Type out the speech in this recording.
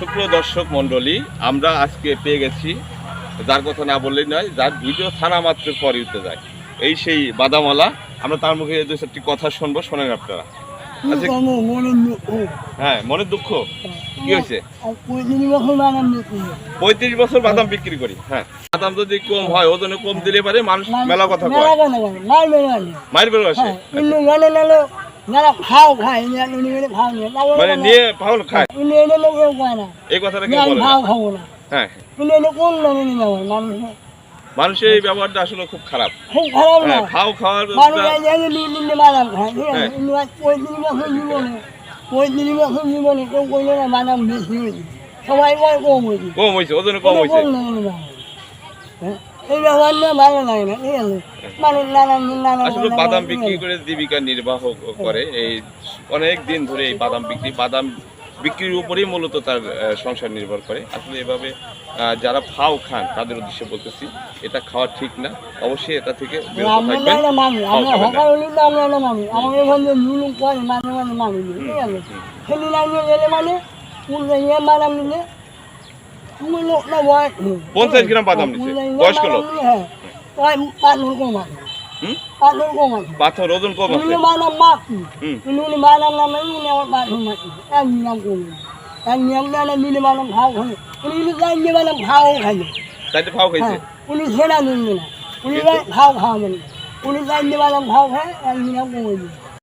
সুপ্রিয় দর্শক মণ্ডলী, আমরা আজকে পেয়ে গেছি যার কথা না বললেই নয়, যার ভিডিও ছাড়া মাত্র পরে উঠতে যায়, এই সেই বাদামওয়ালা। আমরা তার মুখে দু চারটি কথা শুনবো, শোনেন আপনারা। আচ্ছা, হ্যাঁ, মনের দুঃখ কি হয়েছে? 35 বছর বাদাম বিক্রি করি। হ্যাঁ, বাদাম যদি কম হয়, ওজনে কম দিলে পারে মানুষ মেলা কথা কয়, মাইর বের আসে, মানে নিয়ে ফাউল খায়। এই কথাটা কি বলে? হ্যাঁ, মানুষের এই ব্যবহারটা আসলে খুব খারাপ। ফাউ খাওয়ার কম হয়েছে, ওজনে কম হয়েছে। আসলে বাদাম বিক্রি করে জীবিকা নির্বাহ করে, এই অনেক দিন ধরে এই বাদাম বিক্রির উপরেই মূলত তার সংসার নির্ভর করে। আসলে এভাবে যারা ফাও খান তাদের উদ্দেশ্যে বলতেছি, এটা খাওয়া ঠিক না। অবশ্যই এটা থেকে বিরত থাকবেন। 50 গ্রাম বাদাম নিচ্ছে, বয়স্ক লোক। পাথর ওজন কম আছে। তাইতে ফাও খাইছে। উনি